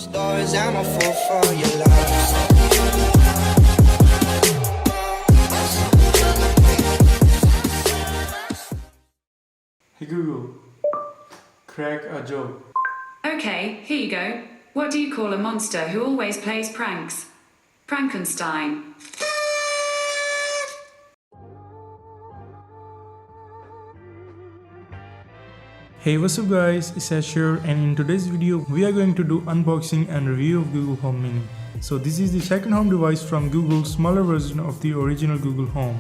Stars, I'm a fool for your love. Hey Google, crack a joke. Okay, here you go. What do you call a monster who always plays pranks? Frankenstein. Hey, what's up guys, it's Ash here, and in today's video we are going to do unboxing and review of Google Home Mini. So this is the second home device from Google's smaller version of the original Google Home.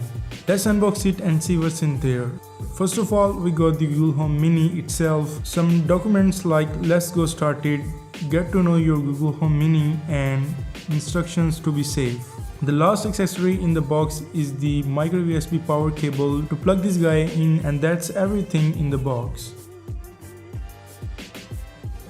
Let's unbox it and see what's in there. First of all, we got the Google Home Mini itself, some documents like let's go started, get to know your Google Home Mini, and instructions to be safe. The last accessory in the box is the micro USB power cable to plug this guy in, and that's everything in the box.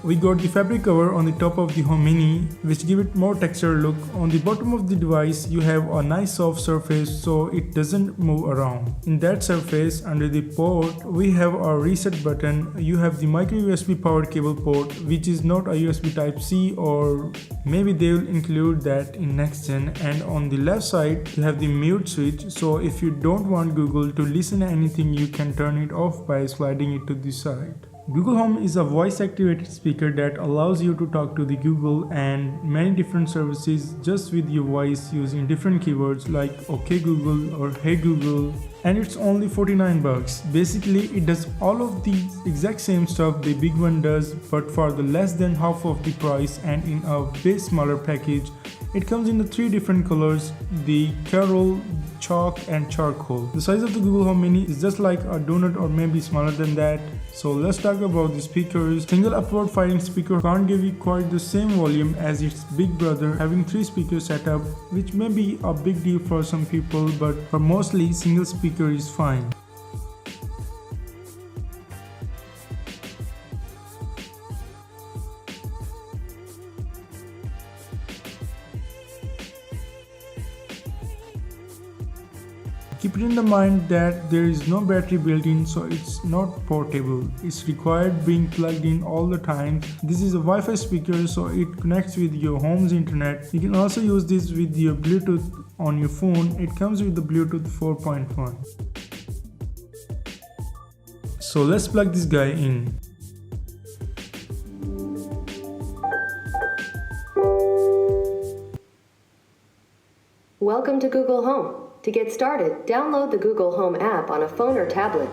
We got the fabric cover on the top of the Home Mini, which give it more textured look. On the bottom of the device you have a nice soft surface so it doesn't move around. In that surface under the port we have a reset button. You have the micro USB power cable port, which is not a USB type C, or maybe they will include that in next gen. And on the left side you have the mute switch, so if you don't want Google to listen to anything you can turn it off by sliding it to the side. Google Home is a voice-activated speaker that allows you to talk to the Google and many different services just with your voice using different keywords like OK Google or Hey Google, and it's only 49 bucks. Basically, it does all of the exact same stuff the big one does, but for the less than half of the price and in a way smaller package. It comes in the 3 different colors, the Carol, Chalk and Charcoal. The size of the Google Home Mini is just like a donut or maybe smaller than that. So let's talk about the speakers. Single upward firing speaker can't give you quite the same volume as its big brother, having 3 speakers set up, which may be a big deal for some people, but for mostly single speaker is fine. Keep it in the mind that there is no battery built in, so it's not portable. It's required being plugged in all the time. This is a Wi-Fi speaker, so it connects with your home's internet. You can also use this with your Bluetooth on your phone. It comes with the Bluetooth 4.1. So let's plug this guy in. Welcome to Google Home. To get started, download the Google Home app on a phone or tablet.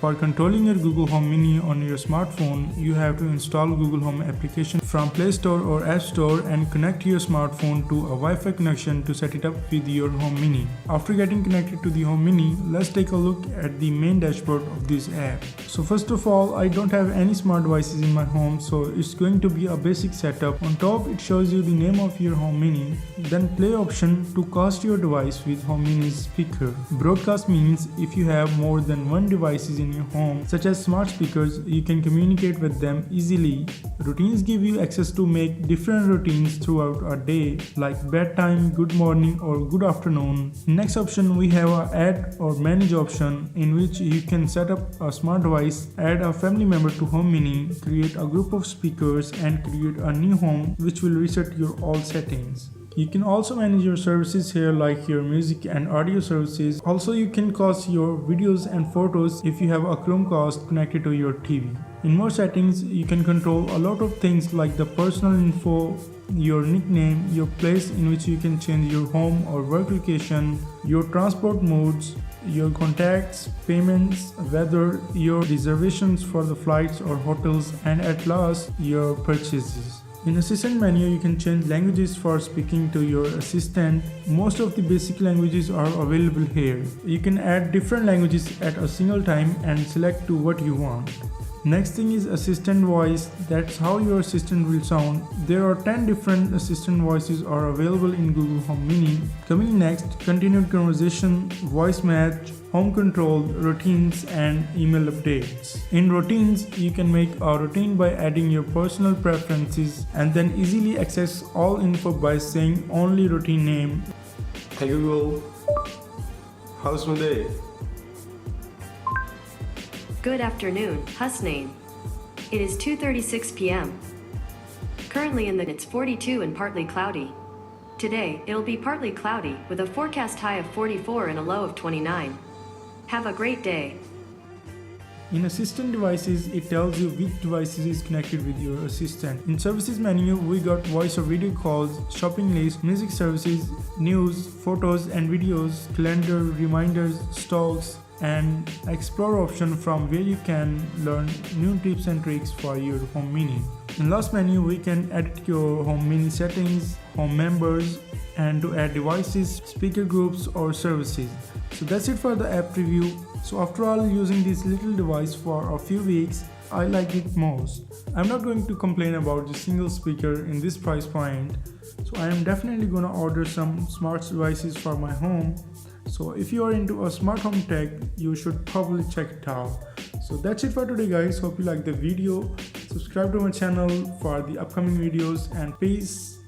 For controlling your Google Home Mini on your smartphone, you have to install Google Home application from Play Store or App Store and connect your smartphone to a Wi-Fi connection to set it up with your Home Mini. After getting connected to the Home Mini, let's take a look at the main dashboard of this app. So first of all, I don't have any smart devices in my home, so it's going to be a basic setup. On top, it shows you the name of your Home Mini, then play option to cast your device with Home Mini's speaker. Broadcast means if you have more than one device in your home, such as smart speakers, you can communicate with them easily. Routines give you access to make different routines throughout a day, like bedtime, good morning or good afternoon. Next option, we have a add or manage option, in which you can set up a smart device, add a family member to Home Mini, create a group of speakers and create a new home, which will reset your all settings. You can also manage your services here, like your music and audio services. Also, you can cast your videos and photos if you have a Chromecast connected to your TV. In more settings, you can control a lot of things like the personal info, your nickname, your place in which you can change your home or work location, your transport modes, your contacts, payments, weather, your reservations for the flights or hotels, and at last, your purchases. In Assistant menu, you can change languages for speaking to your assistant. Most of the basic languages are available here. You can add different languages at a single time and select to what you want. Next thing is Assistant Voice. That's how your assistant will sound. There are 10 different assistant voices are available in Google Home Mini. Coming next, continued conversation, voice match, home control, routines and email updates. In routines, you can make a routine by adding your personal preferences and then easily access all info by saying only routine name. Hey Google, how's my day? Good afternoon, Husnain. It is 2:36 p.m. Currently it's 42 and partly cloudy. Today, it'll be partly cloudy, with a forecast high of 44 and a low of 29. Have a great day. In Assistant Devices, it tells you which devices is connected with your assistant. In Services menu, we got voice or video calls, shopping list, music services, news, photos and videos, calendar, reminders, stalks, and explore option from where you can learn new tips and tricks for your home mini. In last menu, we can edit your home mini settings, home members, and to add devices, speaker groups or services. So that's it for the app review. So after all using this little device for a few weeks, I like it most. I'm not going to complain about the single speaker in this price point. So I am definitely gonna order some smart devices for my home. So if you are into a smart home tech, you should probably check it out. So that's it for today guys. Hope you like the video. Subscribe to my channel for the upcoming videos and peace.